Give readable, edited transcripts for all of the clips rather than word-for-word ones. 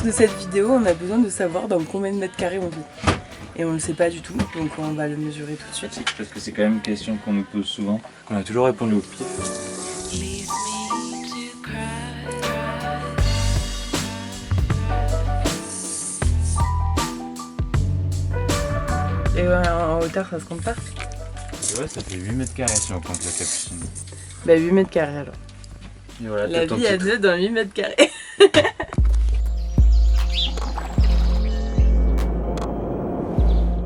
de cette vidéo, on a besoin de savoir dans combien de mètres carrés on vit. Et on ne le sait pas du tout, donc on va le mesurer tout de suite. Parce que c'est quand même une question qu'on nous pose souvent, qu'on a toujours répondu au pif. Et en hauteur, ça se compte pas? Et ouais, ça fait 8 mètres carrés si on compte la capucine. Bah 8 mètres carrés alors. Et voilà, la vie à deux dans 8 mètres carrés.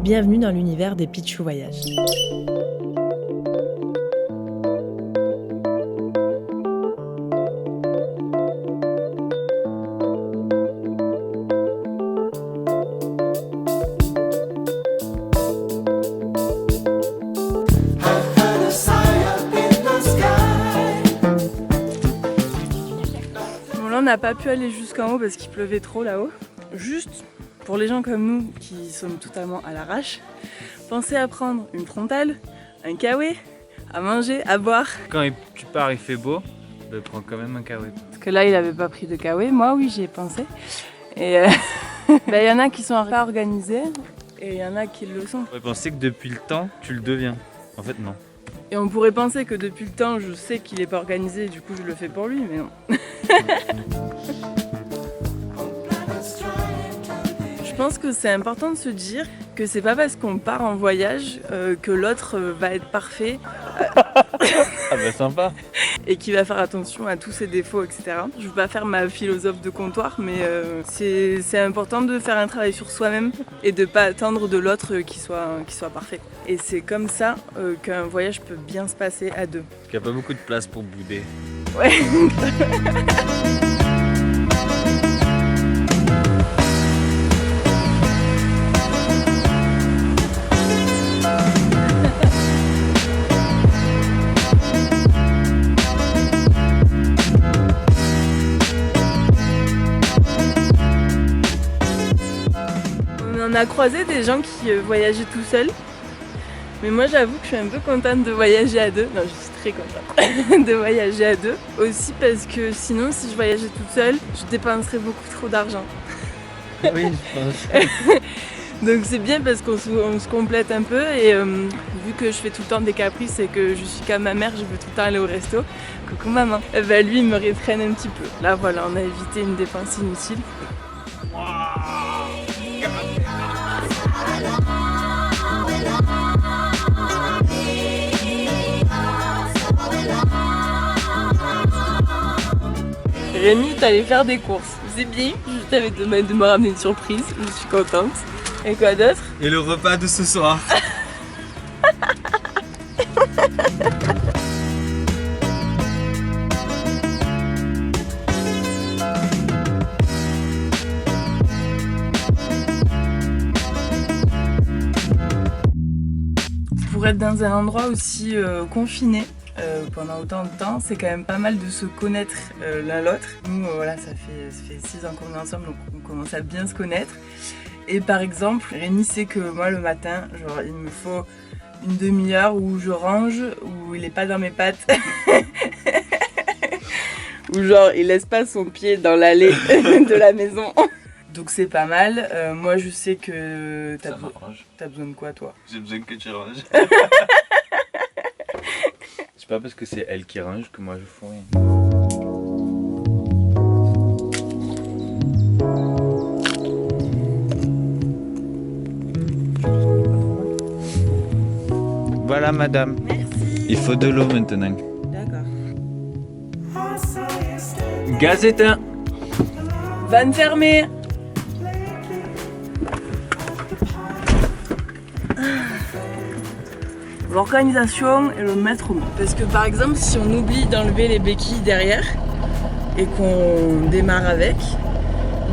Bienvenue dans l'univers des Pichou Voyages. Bon là on n'a pas pu aller jusqu'en haut parce qu'il pleuvait trop là-haut. Juste pour les gens comme nous qui sommes totalement à l'arrache, pensez à prendre une frontale, un kawaii, à manger, à boire. Quand tu pars il fait beau, bah, prends quand même un kawaii. Parce que là il avait pas pris de kawaii, moi oui j'y ai pensé. Et bah, y en a qui sont pas organisés et il y en a qui le sont. On pourrait penser que depuis le temps tu le deviens. En fait non. Et on pourrait penser que depuis le temps je sais qu'il est pas organisé, du coup je le fais pour lui, mais non. Je pense que c'est important de se dire que c'est pas parce qu'on part en voyage que l'autre va être parfait Ah bah sympa. et qu'il va faire attention à tous ses défauts, etc. Je veux pas faire ma philosophe de comptoir, mais c'est important de faire un travail sur soi-même et de pas attendre de l'autre qu'il soit parfait. Et c'est comme ça qu'un voyage peut bien se passer à deux. Il n'y a pas beaucoup de place pour bouder. Ouais. On a croisé des gens qui voyageaient tout seuls, mais moi j'avoue que je suis un peu contente de voyager à deux. Non, je suis très contente de voyager à deux. Aussi parce que sinon, si je voyageais toute seule, je dépenserais beaucoup trop d'argent. Oui, je pense. Donc c'est bien parce qu'on se complète un peu et vu que je fais tout le temps des caprices et que je suis comme ma mère, je veux tout le temps aller au resto. Coucou maman. Et bah, lui il me réfrène un petit peu. Là voilà, on a évité une dépense inutile. Rémi, t'allais faire des courses. C'est bien, je t'avais demandé de me ramener une surprise, je suis contente. Et quoi d'autre? Et le repas de ce soir. Pour être dans un endroit aussi confiné pendant autant de temps, c'est quand même pas mal de se connaître l'un l'autre. Nous, voilà, ça fait 6 ans qu'on est ensemble, donc on commence à bien se connaître. Et par exemple, Rémi sait que moi le matin, genre il me faut une demi-heure où je range, où il est pas dans mes pattes. Ou genre il laisse pas son pied dans l'allée de la maison. Donc c'est pas mal. Moi je sais que t'as besoin de quoi toi? J'ai besoin que tu ranges. C'est pas parce que c'est elle qui range que moi je fous rien. Voilà madame. Merci. Il faut de l'eau maintenant. D'accord. Gaz éteint. Vanne fermée. L'organisation est le maître mot. Parce que par exemple, si on oublie d'enlever les béquilles derrière et qu'on démarre avec,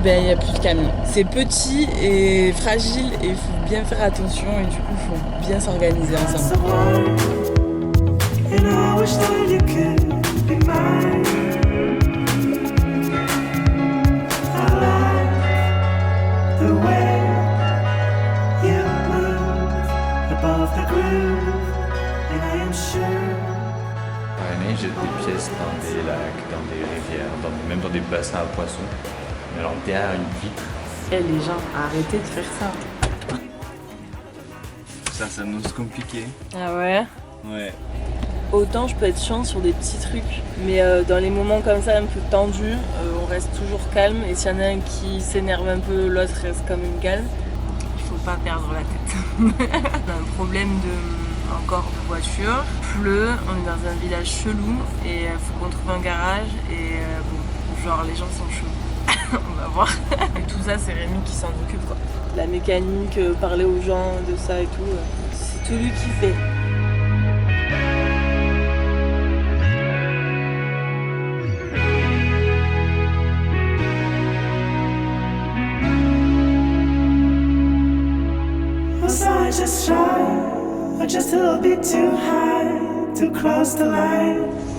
ben il n'y a plus de camion. C'est petit et fragile et il faut bien faire attention et du coup il faut bien s'organiser ensemble. René jette des pièces dans des lacs, dans des rivières, même dans des bassins à poissons. Alors derrière une vitre. Et les gens, arrêtez de faire ça. Ça annonce compliqué. Ah ouais? Ouais. Autant je peux être chiante sur des petits trucs, mais dans les moments comme ça un peu tendus, on reste toujours calme et s'il y en a un qui s'énerve un peu, l'autre reste quand même calme. Il faut pas perdre la tête. On a un problème encore de voiture, il pleut, on est dans un village chelou et il faut qu'on trouve un garage et bon, genre les gens sont chauds. On va voir. Et tout ça c'est Rémi qui s'en occupe quoi. La mécanique, parler aux gens de ça et tout, c'est tout lui qui fait.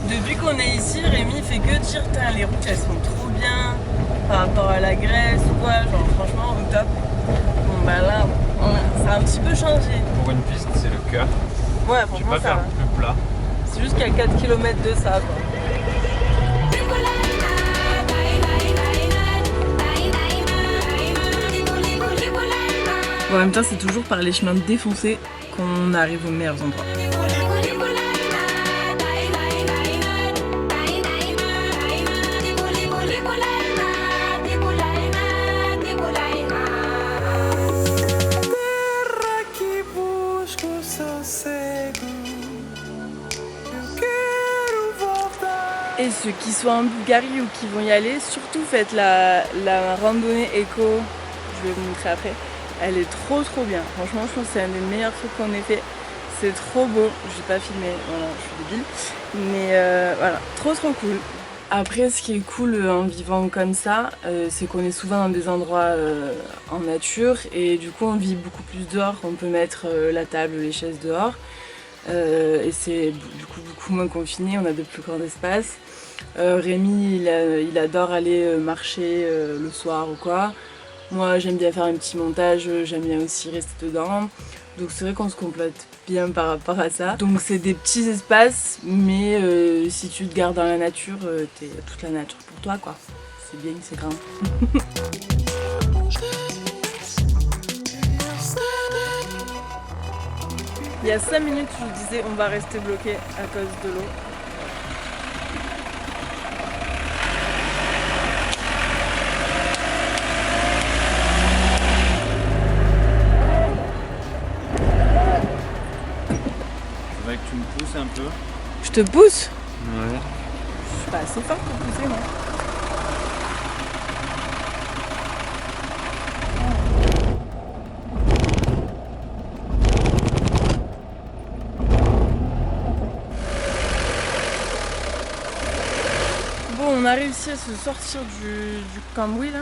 Depuis qu'on est ici, Rémi fait que dire les routes elles sont trop bien par rapport à la Grèce ou quoi, genre franchement au top. Bon bah là, ça a un petit peu changé. Pour une piste, c'est le cœur. Ouais, Tu franchement peux pas ça faire va. plus plat. C'est juste qu'il y a 4 km de ça quoi. Bon, en même temps, c'est toujours par les chemins défoncés qu'on arrive aux meilleurs endroits. Et ceux qui sont en Bulgarie ou qui vont y aller, surtout faites la randonnée éco, je vais vous montrer après. Elle est trop bien, franchement je pense que c'est un des meilleurs trucs qu'on ait fait. C'est trop beau, j'ai pas filmé, voilà, je suis débile. Mais voilà, trop cool. Après ce qui est cool en vivant comme ça, c'est qu'on est souvent dans des endroits en nature et du coup on vit beaucoup plus dehors, on peut mettre la table, les chaises dehors. Et c'est du coup beaucoup moins confiné, on a de plus grands espaces. Rémi il adore aller marcher le soir ou quoi. Moi j'aime bien faire un petit montage, j'aime bien aussi rester dedans. Donc c'est vrai qu'on se complète bien par rapport à ça. Donc c'est des petits espaces, mais si tu te gardes dans la nature, t'es toute la nature pour toi quoi. C'est bien, c'est grand. Il y a 5 minutes je vous disais on va rester bloqué à cause de l'eau. Faudrait que tu me pousses un peu. Je te pousse? Ouais. Je suis pas assez fort pour pousser moi. Bon, on a réussi à se sortir du cambouis là.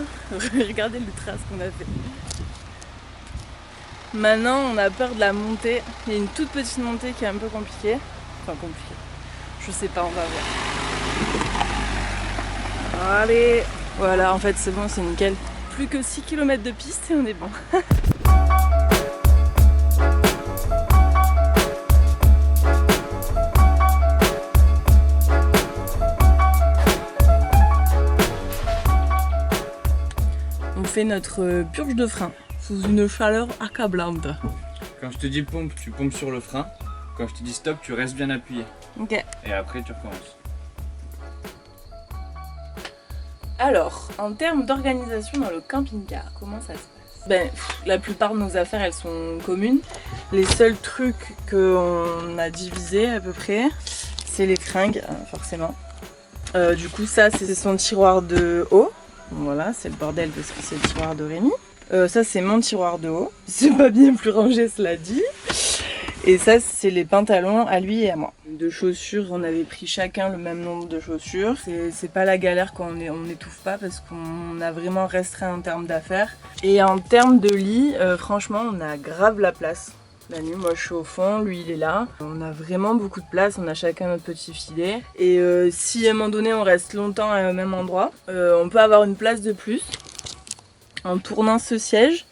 Regardez les traces qu'on a fait. Maintenant, on a peur de la montée. Il y a une toute petite montée qui est un peu compliquée. Enfin, compliquée. Je sais pas, on va voir. Allez! Voilà, en fait, c'est bon, c'est nickel. Plus que 6 km de piste et on est bon. On fait notre purge de frein sous une chaleur accablante. Quand je te dis pompe, tu pompes sur le frein. Quand je te dis stop, tu restes bien appuyé. Ok. Et après, tu recommences. Alors, en termes d'organisation dans le camping-car, comment ça se passe? Ben, la plupart de nos affaires, elles sont communes. Les seuls trucs qu'on a divisés à peu près, c'est les fringues, forcément. Du coup, ça, c'est son tiroir de haut. Voilà, c'est le bordel parce que c'est le tiroir de Rémi. Ça, c'est mon tiroir de haut. C'est pas bien plus rangé, cela dit. Et ça, c'est les pantalons à lui et à moi. De chaussures, on avait pris chacun le même nombre de chaussures. C'est pas la galère quand on n'étouffe pas parce qu'on a vraiment restreint en termes d'affaires. Et en termes de lit, franchement, on a grave la place. La nuit, moi je suis au fond, lui il est là. On a vraiment beaucoup de place, on a chacun notre petit filet. Et si à un moment donné on reste longtemps au même endroit, on peut avoir une place de plus en tournant ce siège.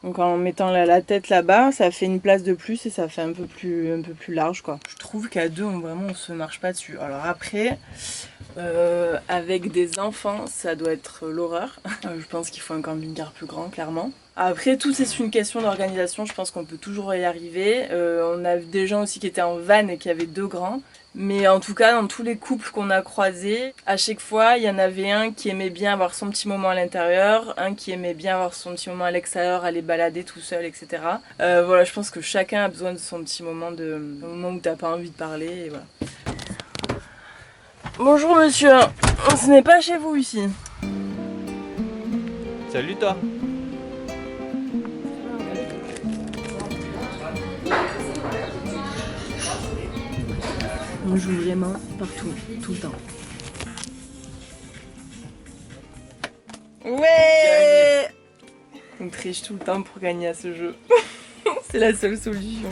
Donc en mettant la tête là-bas, ça fait une place de plus et ça fait un peu plus large quoi. Je trouve qu'à deux, on se marche pas dessus. Alors après, Avec des enfants, ça doit être l'horreur. Je pense qu'il faut un camping-car plus grand, clairement. Après, tout c'est une question d'organisation, je pense qu'on peut toujours y arriver. On a des gens aussi qui étaient en van et qui avaient 2 grands. Mais en tout cas, dans tous les couples qu'on a croisés, à chaque fois, il y en avait un qui aimait bien avoir son petit moment à l'intérieur, un qui aimait bien avoir son petit moment à l'extérieur, aller balader tout seul, etc. Voilà, je pense que chacun a besoin de son petit moment, un moment où t'as pas envie de parler, et voilà. Bonjour monsieur, ce n'est pas chez vous ici. Salut toi. On joue vraiment partout, tout le temps. Ouais! On triche tout le temps pour gagner à ce jeu. C'est la seule solution.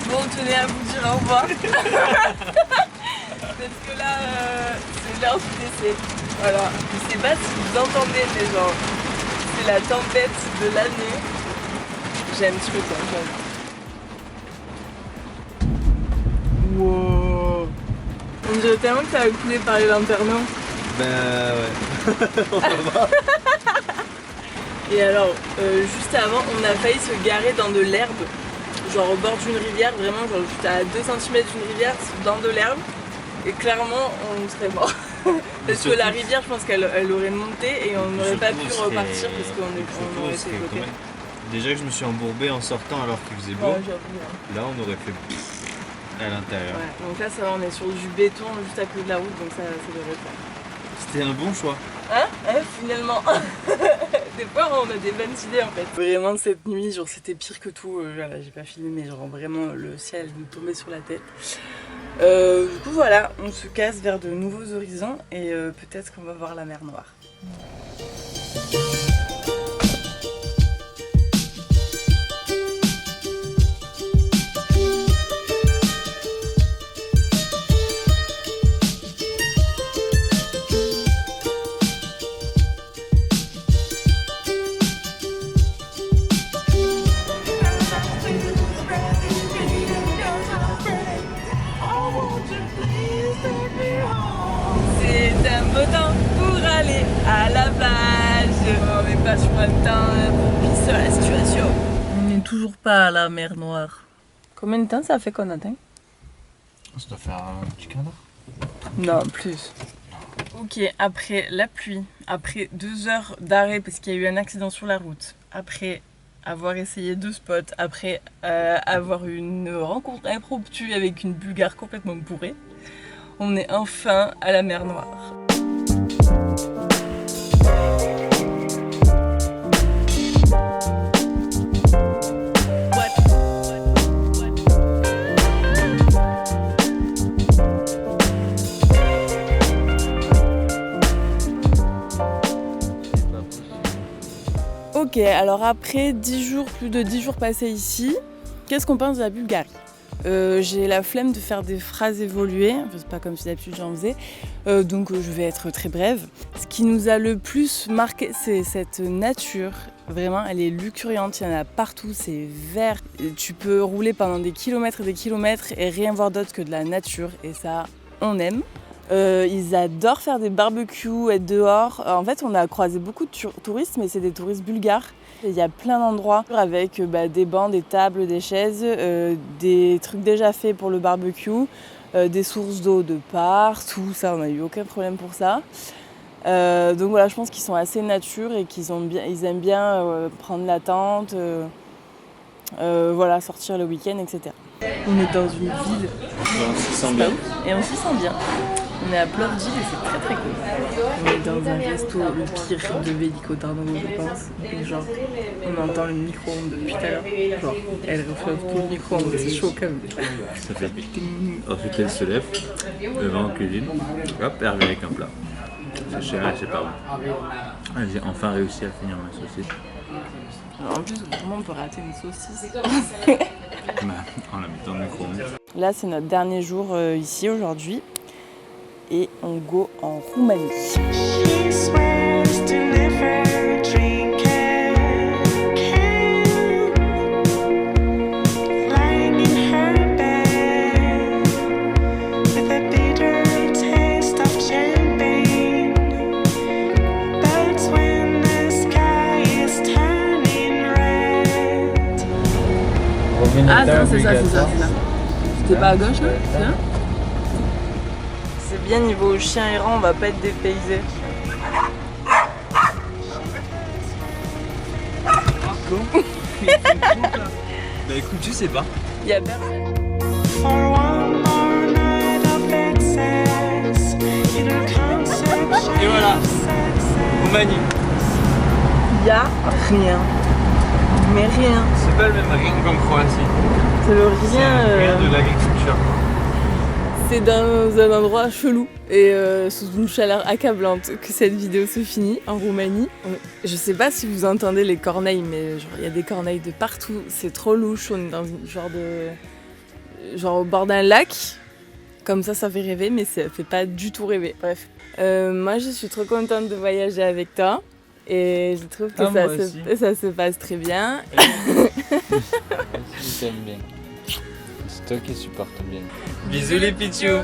Bon, tenez à vous dire au revoir. Parce que là, c'est l'heure du décès. Voilà. Je sais pas si vous entendez, mais genre, c'est la tempête de l'année. J'ai un petit peu peur, j'avoue. Wow. On dirait tellement que ça a coulé par les lanternaux. Ben ouais. On va voir. Et alors, juste avant, on a failli se garer dans de l'herbe. Genre au bord d'une rivière, vraiment, genre juste à 2 cm d'une rivière, dans de l'herbe. Et clairement, on serait mort. Parce que la rivière, je pense qu'elle aurait monté et on n'aurait pas pu repartir parce qu'on aurait été bloqué. Déjà que je me suis embourbé en sortant alors qu'il faisait beau. Ouais, j'avoue. Là, on aurait fait à l'intérieur. Ouais, donc là, ça va, on est sur du béton juste à côté de la route, donc ça devrait faire. C'était un bon choix. Hein? Finalement. Des fois, on a des bonnes idées en fait. Vraiment, cette nuit, genre, c'était pire que tout. Voilà, j'ai pas filmé, mais genre, vraiment, le ciel nous tombait sur la tête. Du coup, voilà, on se casse vers de nouveaux horizons et peut-être qu'on va voir la mer Noire. C'est un beau temps pour aller à la plage. On n'est pas sur un temps propice à la situation. On n'est toujours pas à la mer Noire. Combien de temps ça fait qu'on atteint? Ça doit faire un petit quart d'heure. Non, plus. Ok, après la pluie, après 2 heures d'arrêt parce qu'il y a eu un accident sur la route, après avoir essayé 2 spots, après avoir une rencontre impromptue avec une Bulgare complètement bourrée, on est enfin à la mer Noire. Ok, alors après 10 jours, plus de 10 jours passés ici, qu'est-ce qu'on pense de la Bulgarie? J'ai la flemme de faire des phrases évoluées, c'est pas comme si d'habitude j'en faisais, donc je vais être très brève. Ce qui nous a le plus marqué, c'est cette nature. Vraiment, elle est luxuriante, il y en a partout, c'est vert. Tu peux rouler pendant des kilomètres et des kilomètres et rien voir d'autre que de la nature, et ça, on aime. Ils adorent faire des barbecues, être dehors. En fait, on a croisé beaucoup de touristes, mais c'est des touristes bulgares. Il y a plein d'endroits avec des bancs, des tables, des chaises, des trucs déjà faits pour le barbecue, des sources d'eau de partout. Ça, on n'a eu aucun problème pour ça. Donc voilà, je pense qu'ils sont assez nature et ils aiment bien prendre la tente, voilà, sortir le week-end, etc. On est dans une ville. On s'y sent bien. Et on s'y sent bien. On est à Plovdiv et c'est très très cool. On est dans un resto, le pire de Veliko Tarnovo, je pense. Et genre, on entend le micro-ondes depuis tout à l'heure. Genre, elle reflète tout le micro-ondes, c'est chaud quand même. Ça fait ting. Ensuite, elle se lève, elle va en cuisine, hop, elle revient avec un plat. C'est cher et c'est pas bon. J'ai enfin réussi à finir ma saucisse. Alors en plus, comment on peut rater une saucisse? En la mettant au micro-ondes. Là, c'est notre dernier jour ici aujourd'hui. Et on go en Roumanie. Change. Ah non, c'est ça. C'était pas à gauche là? C'est là? C'est bien, niveau chien errant, on va pas être dépaysé. Bah écoute, je sais pas. Il y a personne. Et voilà, Roumanie. Il y a rien. Mais rien. C'est pas le même rien qu'en Croatie. C'est le C'est rien. de l'agriculture. C'est dans un endroit chelou et sous une chaleur accablante que cette vidéo se finit en Roumanie. Je sais pas si vous entendez les corneilles, mais il y a des corneilles de partout. C'est trop louche. On est dans une genre au bord d'un lac. Comme ça fait rêver, mais ça fait pas du tout rêver. Bref. Moi, je suis trop contente de voyager avec toi. Et je trouve que ça se passe très bien. Je t'aime bien. C'est toi qui supporte bien. Bisous les pitchous.